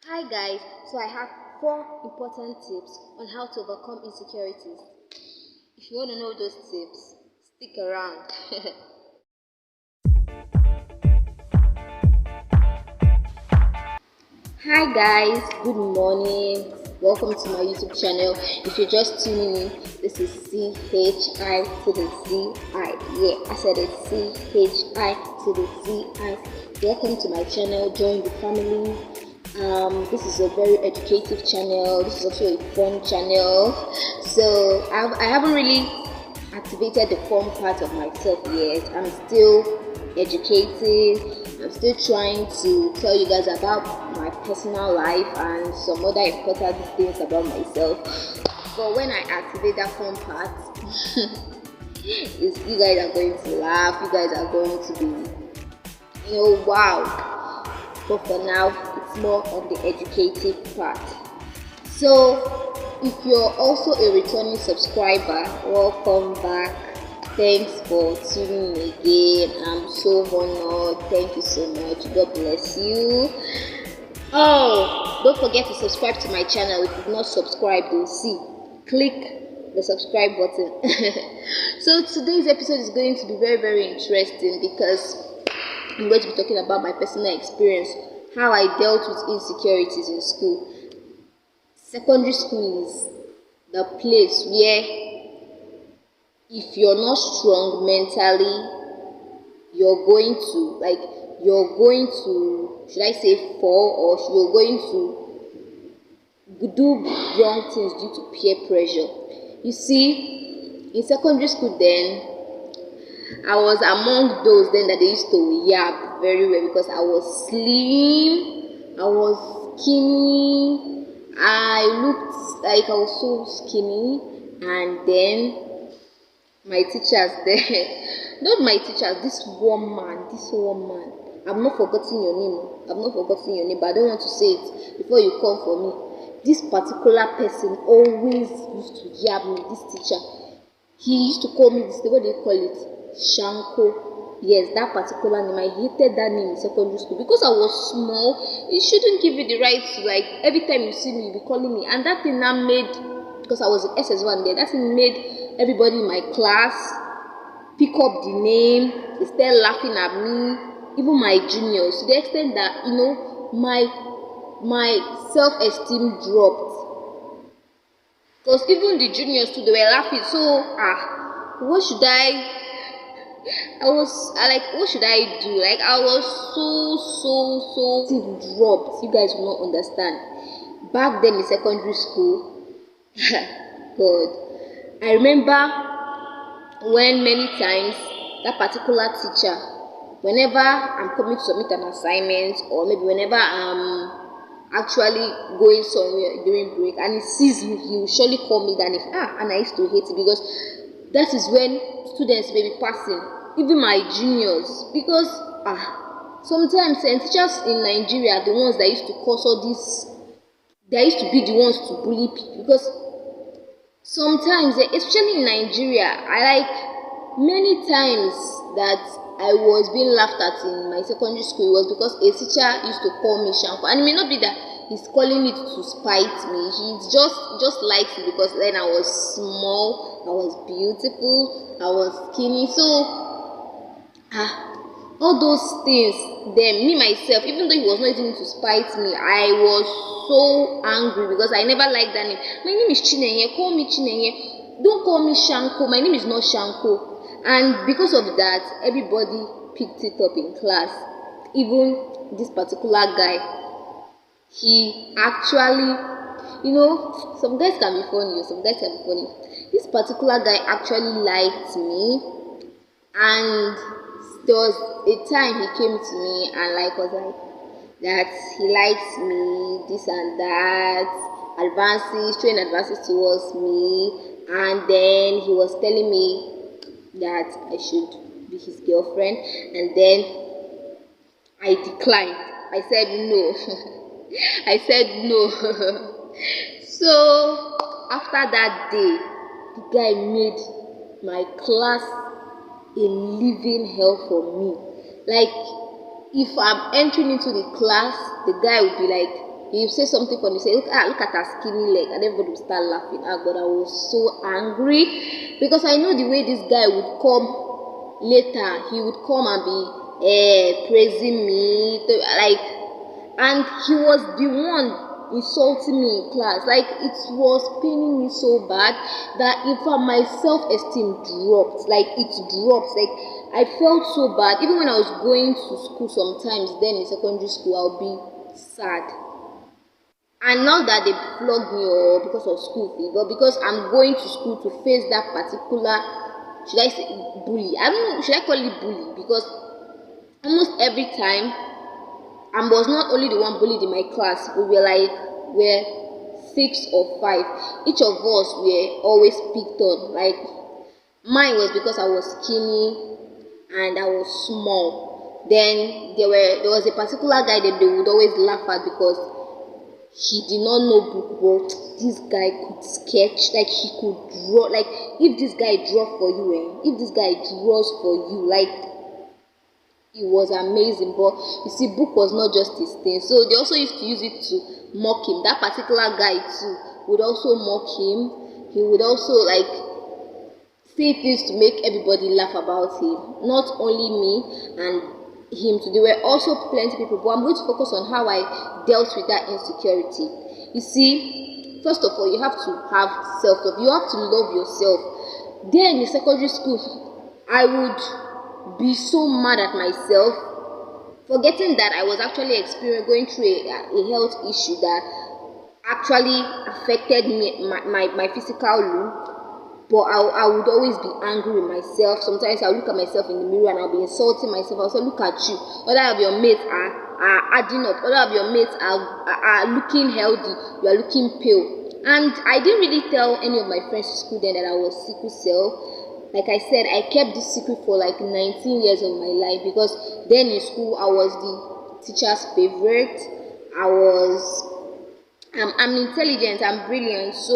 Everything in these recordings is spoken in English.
Hi guys, so I have 4 important tips on how to overcome insecurities. If you want to know those tips, stick around. Hi guys, good morning. Welcome to my YouTube channel. If you're just tuning in, this is CHI to the ZI. Yeah, I said it's CHI to the ZI. Welcome to my channel. Join the family. This is a very educative channel. This is also a fun channel. So I haven't really activated the fun part of myself yet. I'm still educating. I'm still trying to tell you guys about my personal life and some other important things about myself. But when I activate that fun part, you guys are going to laugh. You guys are going to be, wow. But for now, it's more on the educative part. So, if you're also a returning subscriber, welcome back. Thanks for tuning in again. I'm so honored. Thank you so much. God bless you. Oh, don't forget to subscribe to my channel. If you've not subscribed, you'll see. Click the subscribe button. So today's episode is going to be very, very interesting because I'm going to be talking about my personal experience, how I dealt with insecurities in school. Secondary school is the place where if you're not strong mentally, you're going to, should I say fall, or you're going to do wrong things due to peer pressure. You see, in secondary school then, I was among those then that they used to yab very well because I was slim, I was skinny, I looked like I was so skinny, and then my teachers there, not my teachers, this woman, I've not forgotten your name, but I don't want to say it before you come for me. This particular person always used to yab me, this teacher. He used to call me this, what do you call it? Shanko. Yes, that particular name. I hated that name in secondary school because I was small. It shouldn't give you the right to, like, every time you see me, you be calling me. And that thing now made, because I was in SS1 there, that thing made everybody in my class pick up the name. They started laughing at me, even my juniors, to the extent that, my self-esteem dropped. Because even the juniors too, they were laughing. So, what should I what should I do? Like, I was so dropped. You guys will not understand. Back then in secondary school, God, I remember when many times that particular teacher, whenever I'm coming to submit an assignment, or maybe whenever I'm actually going somewhere during break and he sees me, he will surely call me that name. And I used to hate it because that is when students may be passing, even my juniors, because sometimes teachers in Nigeria are the ones that used to cause all this. They used to be the ones to bully people because sometimes, especially in Nigeria, I like many times that I was being laughed at in my secondary school was because a teacher used to call me Shanko, and it may not be that he's calling it to spite me. He just likes it because then I was small, I was beautiful, I was skinny. So all those things, then me myself, even though he was not using it to spite me, I was so angry because I never liked that name. My name is Chinenye, call me Chinenye. Don't call me Shanko, my name is not Shanko. And because of that, everybody picked it up in class. Even this particular guy, he actually, some guys can be funny, This particular guy actually liked me, and there was a time he came to me and was like that he likes me, this and that, showing advances towards me, and then he was telling me that I should be his girlfriend, and then I declined. I said no. I said no. So after that day, the guy made my class a living hell for me. Like, if I'm entering into the class, the guy would be like, You say something funny, you say, look at her skinny leg, and everybody will start laughing. Ah, God, I was so angry because I know the way this guy would come later. He would come and be praising me, like, and he was the one insulting me in class. Like, it was paining me so bad that in fact my self-esteem dropped. Like, it dropped. Like, I felt so bad. Even when I was going to school sometimes, then in secondary school, I'll be sad. And not that they flogged me or because of school fee, but because I'm going to school to face that particular, should I say bully? I don't know, should I call it bully? Because almost every time, I was not only the one bullied in my class. We're 6 or 5. Each of us were always picked on. Like, mine was because I was skinny and I was small. Then there was a particular guy that they would always laugh at because he did not know book, but this guy could sketch. Like, he could draw. Like, if this guy draw for you, if this guy draws for you, like, it was amazing. But you see, book was not just his thing, so they also used to use it to mock him. That particular guy too would also mock him. He would also like say things to make everybody laugh about him, not only me and him too. There were also plenty of people, but I'm going to focus on how I dealt with that insecurity. You see, first of all, you have to have self-love. You have to love yourself. Then in secondary school, I would be so mad at myself, forgetting that I was actually going through a health issue that actually affected me, my physical look. But I would always be angry with myself. Sometimes I'll look at myself in the mirror and I'll be insulting myself. I'll say, look at you. Other of your mates are adding up. Other of your mates are looking healthy. You are looking pale. And I didn't really tell any of my friends in school then that I was sickle cell. Like I said, I kept this secret for like 19 years of my life because then in school I was the teacher's favorite. I'm intelligent, I'm brilliant. So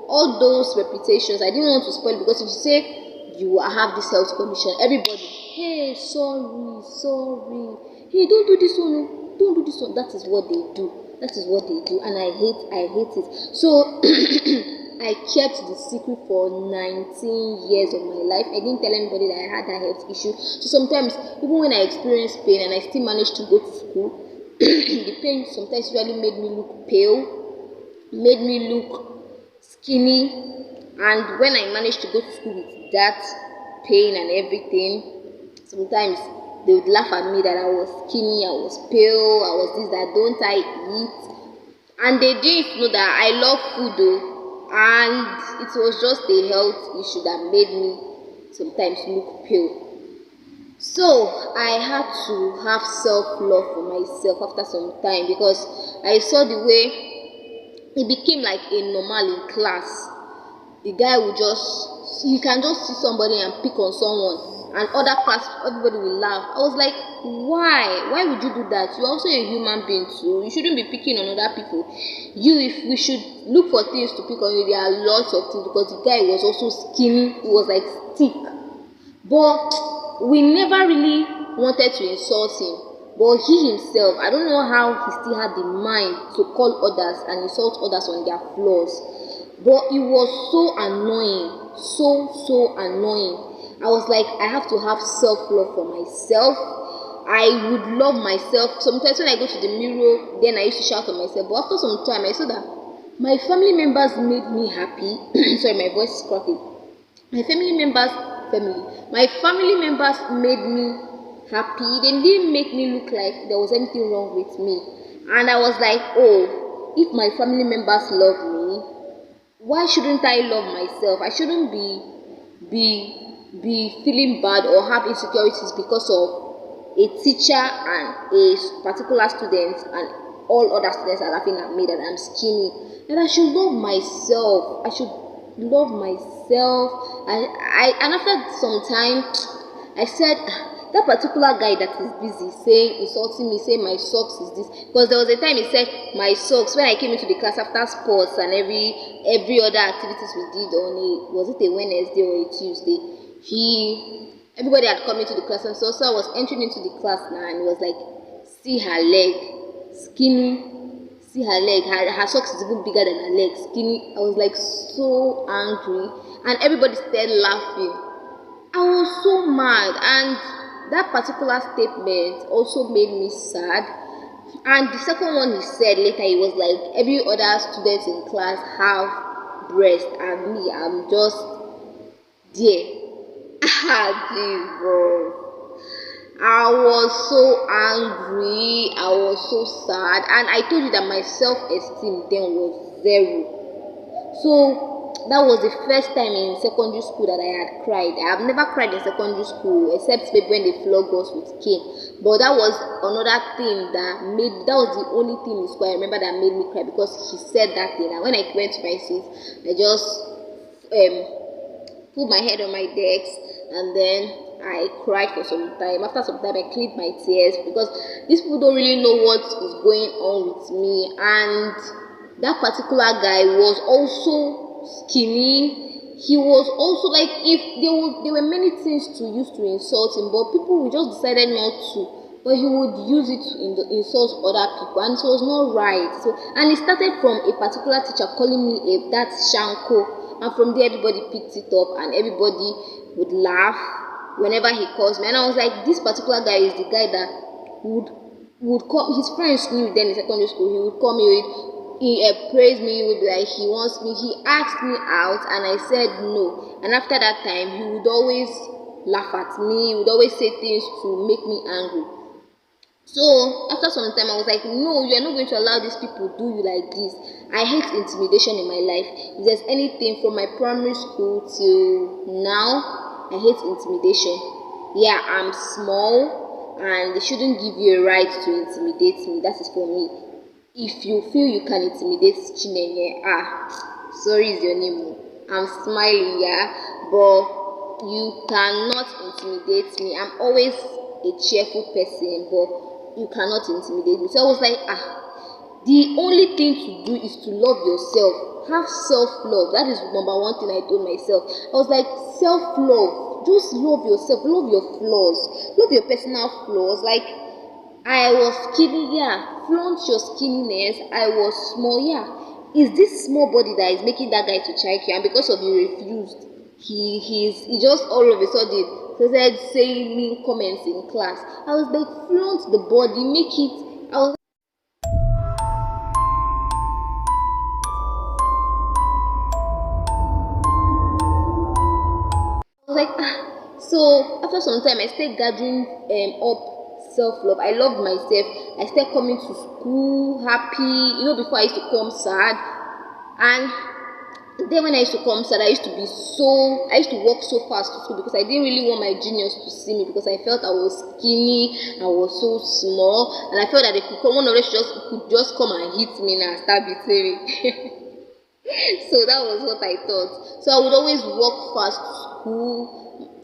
all those reputations, I didn't want to spoil because if you say you have this health condition, everybody, hey, sorry, hey, don't do this one, don't do this one. That is what they do. And I hate it. So I kept the secret for 19 years of my life. I didn't tell anybody that I had that health issue. So sometimes, even when I experienced pain and I still managed to go to school, the pain sometimes really made me look pale, made me look skinny. And when I managed to go to school with that pain and everything, sometimes they would laugh at me that I was skinny, I was pale, I was this, that, don't I eat? And they didn't know that I love food though. And it was just a health issue that made me sometimes look pale. So I had to have self-love for myself after some time because I saw the way it became like a normal in class. The guy would you can just see somebody and pick on someone, and other class, everybody will laugh. I was like, why would you do that? You're also a human being too. You shouldn't be picking on other people. If we should look for things to pick on you, there are lots of things, because the guy was also skinny. He was like thick, but we never really wanted to insult him. But he himself, I don't know how he still had the mind to call others and insult others on their flaws. But it was so annoying, so annoying. I was like, I have to have self-love for myself. I would love myself. Sometimes when I go to the mirror, then I used to shout at myself. But after some time, I saw that my family members made me happy. Sorry, my voice is cracking. My family members made me happy. They didn't make me look like there was anything wrong with me. And I was like, oh, if my family members love me, why shouldn't I love myself? I shouldn't be feeling bad or have insecurities because of a teacher and a particular student, and all other students are laughing at me that I'm skinny. And I should love myself. And after some time, I said, that particular guy that is busy insulting me, saying my socks is this, because there was a time he said my socks when I came into the class after sports and every other activities we did on was it a Wednesday or a Tuesday, everybody had come into the class, and so I was entering into the class now, and it was like, see her leg, skinny, see her leg, her socks is even bigger than her leg, skinny. I was like so angry, and everybody started laughing. I was so mad, and that particular statement also made me sad. And the second one he said later, he was like, every other student in class have breast, and me, I'm just there. Ah, Jesus. I was so angry, I was so sad, and I told you that my self-esteem then was zero. So that was the first time in secondary school that I had cried. I have never cried in secondary school except maybe when they flog us with cane. But that was another thing that was the only thing in school I remember that made me cry, because he said that thing. And when I went to my seat, I just put my head on my desk, and then I cried for some time. After some time, I cleaned my tears, because these people don't really know what is going on with me. And that particular guy was also skinny. He was also like, if there were many things to use to insult him, but people just decided not to. But he would use it to insult other people, and it was not right. So, and it started from a particular teacher calling me that Shanko. And from there, everybody picked it up, and everybody would laugh whenever he calls me. And I was like, this particular guy is the guy that would call his friends knew then in secondary school. He would call me, he praised me, he would be like, he wants me. He asked me out, and I said no. And after that time, he would always laugh at me. He would always say things to make me angry. So after some time, I was like, no, you are not going to allow these people do you like this. I hate intimidation in my life. If there's anything from my primary school till now, I hate intimidation. Yeah, I'm small, and they shouldn't give you a right to intimidate me. That is for me. If you feel you can intimidate Chinenye, sorry is your name. I'm smiling, yeah, but you cannot intimidate me. I'm always a cheerful person, but you cannot intimidate me. So I was like, the only thing to do is to love yourself. Have self-love. That is number one thing I told myself. I was like, self-love. Just love yourself. Love your flaws. Love your personal flaws. Like, I was skinny, yeah. Flaunt your skinniness. I was small, yeah. Is this small body that is making that guy to check you? And because of you refused, he just all of a sudden started saying mean comments in class. I was like, flaunt the body, make it. I was like, So after some time, I started gathering up self-love. I loved myself. I started coming to school happy. Before I used to come sad. And then when I used to come sad, I used to walk so fast to school, because I didn't really want my juniors to see me, because I felt I was skinny, I was so small, and I felt that one of them could just come and hit me now and start beating me. So that was what I thought. So I would always walk fast to school.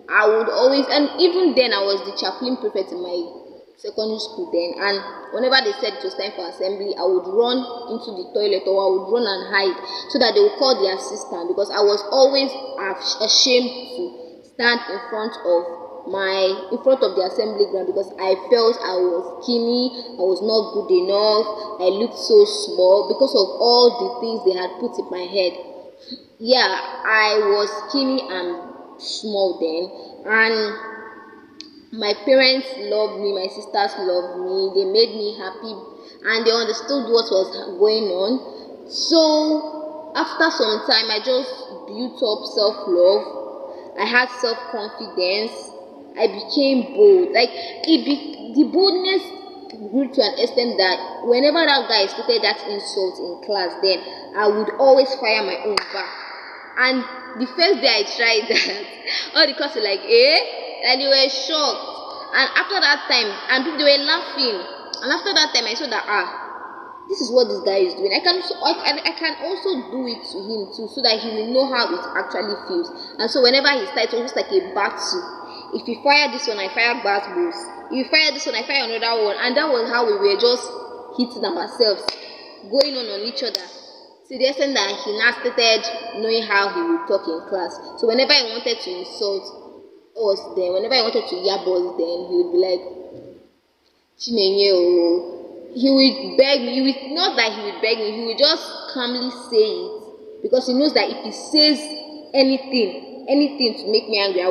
And even then I was the chaplain prefect in my secondary school then, and whenever they said it was time for assembly, I would run into the toilet, or I would run and hide, so that they would call the assistant, because I was always ashamed to stand in front of the assembly ground, because I felt I was skinny, I was not good enough, I looked so small because of all the things they had put in my head. Yeah, I was skinny and small then, and my parents loved me, my sisters loved me, they made me happy, and they understood what was going on. So after some time, I just built up self-love. I had self-confidence. I became bold. Like, the boldness grew to an extent that whenever that guy started that insult in class, then I would always fire my own back. And the first day I tried that, all the class were like, and they were shocked. And after that time, and they were laughing. And after that time, I saw that this is what this guy is doing. I can also do it to him too, so that he will know how it actually feels. And so whenever he starts, it's almost like a battle. If you fire this one, I fire bat balls. If you fire this one, I fire another one. And that was how we were just hitting ourselves, going on each other. To the extent that he now started knowing how he would talk in class. So whenever I wanted to insult us then, whenever I wanted to yab us then, he would be like, Chinenye, he would beg me. He would, not that he would beg me, he would just calmly say it, because he knows that if he says anything to make me angry, I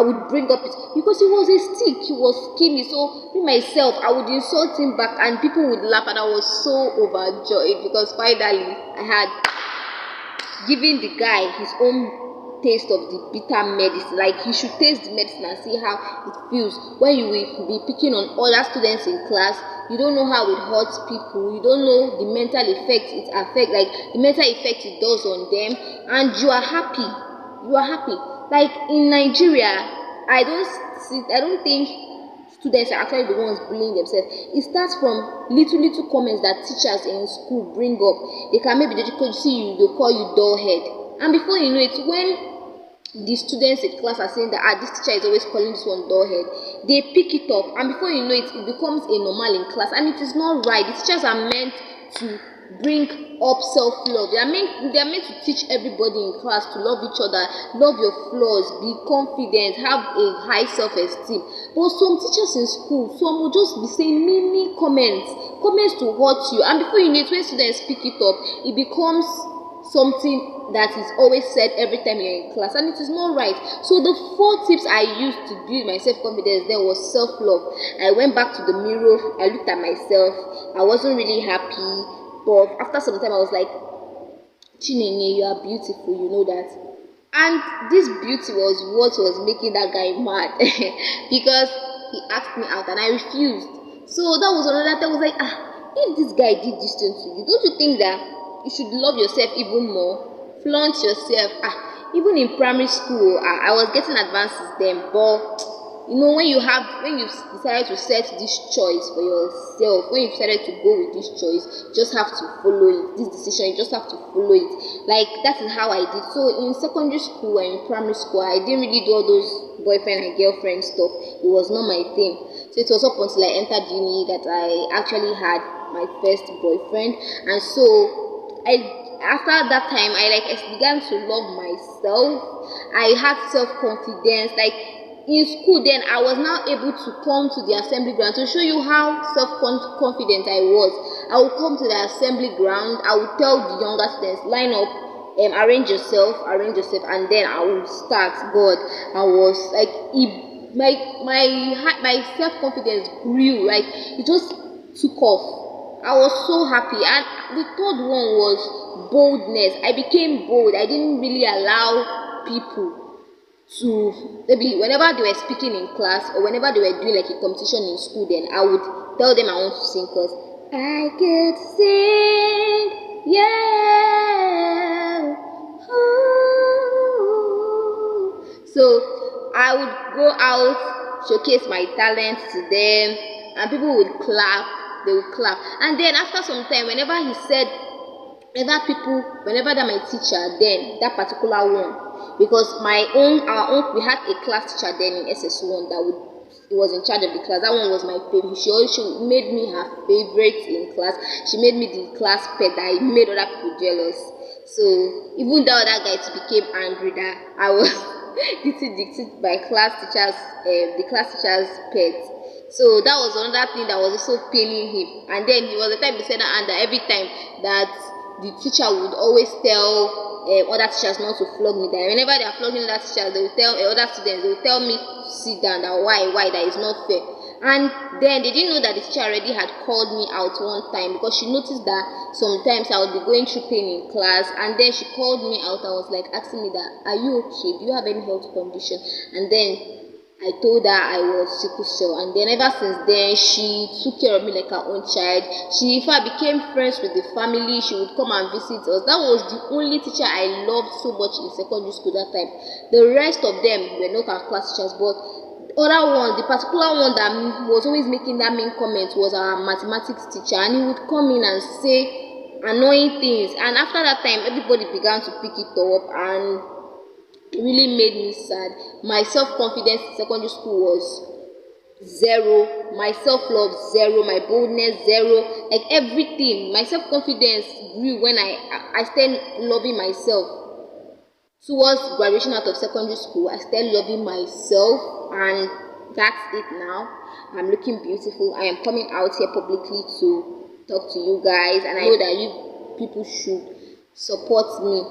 would bring up it, because he was a stick, he was skinny. So me myself, I would insult him back and people would laugh, and I was so overjoyed because finally I had given the guy his own taste of the bitter medicine. Like, he should taste the medicine and see how it feels when you will be picking on other students in class. You don't know how it hurts people, you don't know the mental effect it affects, like the mental effect it does on them, and you are happy. Like in Nigeria, I don't think students are actually the ones bullying themselves. It starts from little comments that teachers in school bring up. They can maybe see you, they'll call you dull head, and before you know it, when the students in class are saying that this teacher is always calling this one dull head, they pick it up, and before you know it, it becomes a normal in class, and it is not right. The teachers are meant to bring up self-love. They are meant to teach everybody in class to love each other, love your flaws, be confident, have a high self-esteem. But some teachers in school, some will just be saying mini comments to hurt you, and before you know it, when students pick it up, it becomes something that is always said every time you're in class, and it is not right. So the 4 tips I used to build my self-confidence then was self-love. I went back to the mirror, I looked at myself, I wasn't really happy, but after some time I was like, Chinenye, you are beautiful, you know that. And this beauty was what was making that guy mad because he asked me out and I refused. So that was another time. I was like, if this guy did this thing to you, don't you think that you should love yourself even more, flaunt yourself? Even in primary school, I was getting advances then, but you know, when you decided to set this choice for yourself, when you decided to go with this choice, you just have to follow it. This decision, you just have to follow it. Like, that is how I did. So in secondary school and in primary school, I didn't really do all those boyfriend and girlfriend stuff. It was not my thing. So it was up until I entered uni that I actually had my first boyfriend, and so after that time, I began to love myself. I had self-confidence. Like in school, then I was now able to come to the assembly ground to show you how self-confident I was. I would come to the assembly ground. I would tell the younger students, line up, arrange yourself, and then I would start. God, I was like, my self-confidence grew. Like, it just took off. I was so happy. And the third one was boldness. I became bold. I didn't really allow people to, maybe whenever they were speaking in class or whenever they were doing like a competition in school, then I would tell them I want to sing, because I could sing, yeah. Ooh. So I would go out, showcase my talent to them, and people would clap. They would clap. And then after some time, whenever he said, whenever that my teacher, then that particular one, because we had a class teacher then in SS1 he was in charge of the class. That one was my favorite. She made me her favorite in class. She made me the class pet that I made other people jealous. So even though that guy became angry that I was dictated by the class teacher's pet. So that was another thing that was also paining him. And then he was the type to say that every time that the teacher would always tell other teachers not to flog me. That whenever they are flogging other teachers, they will tell other students, they will tell me to sit down. That why that is not fair. And then they didn't know that the teacher already had called me out one time, because she noticed that sometimes I would be going through pain in class, and then she called me out. I was like asking me that, are you okay? Do you have any health condition? And then I told her I was sickle cell, and then ever since then she took care of me like her own child. She in fact became friends with the family. She would come and visit us. That was the only teacher I loved so much in secondary school that time. The rest of them were not our class teachers, but other one, the particular one that was always making that main comment was our mathematics teacher, and he would come in and say annoying things. And after that time, everybody began to pick it up, and it really made me sad. My self-confidence in secondary school was zero. My self-love, zero. My boldness, zero. Like everything. My self-confidence grew when I started loving myself. Towards graduation out of secondary school, I started loving myself, and that's it now. I'm looking beautiful. I am coming out here publicly to talk to you guys, and I know that you people should support me.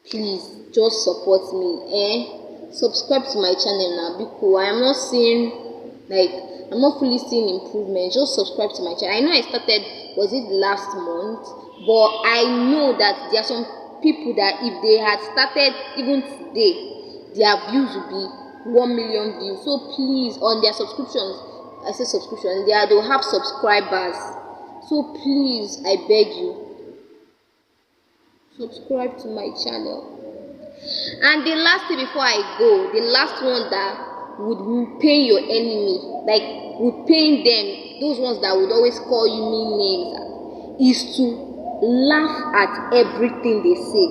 Please just support me. Subscribe to my channel now because I am not seeing, like, I'm not fully seeing improvement. Just subscribe to my channel. I know I started, was it last month, but I know that there are some people that if they had started even today, their views would be 1 million views. So please, on their subscriptions, I say subscription, they'll have subscribers. So please, I beg you, subscribe to my channel. And the last thing before I go, the last one that would pain your enemy, like would pain them, those ones that would always call you mean names, is to laugh at everything they say.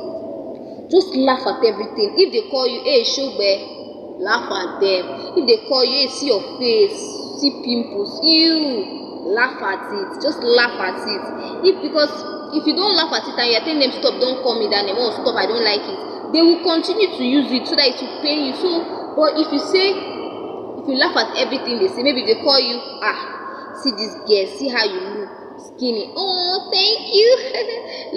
Just laugh at everything. If they call you, hey, Shogbe, laugh at them. If they call you, hey, see your face, see pimples, you laugh at it. Just laugh at it. Because if you don't laugh at it and you're telling them stop, don't call me that name, oh stop, I don't like it, they will continue to use it so that it will pain you. So, but if you laugh at everything they say, maybe they call you, see this girl, see how you look, skinny, oh thank you.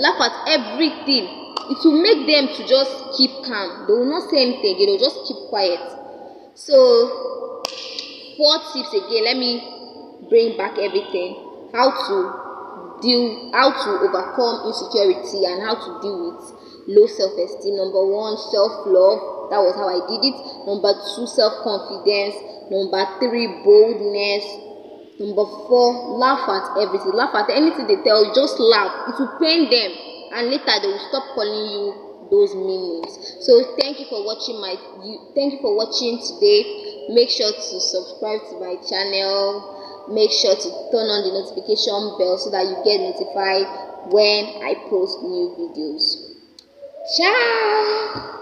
Laugh at everything. It will make them to just keep calm. They will not say anything again, they will just keep quiet. So 4 tips again, let me bring back everything. How to overcome insecurity and how to deal with low self-esteem. Number 1, self-love. That was how I did it. Number 2, self-confidence. Number 3, boldness. Number 4, laugh at everything. Laugh at anything they tell you. Just laugh. It will pain them, and later they will stop calling you those meanings. So thank you for watching today. Make sure to subscribe to my channel. Make sure to turn on the notification bell so that you get notified when I post new videos. Ciao.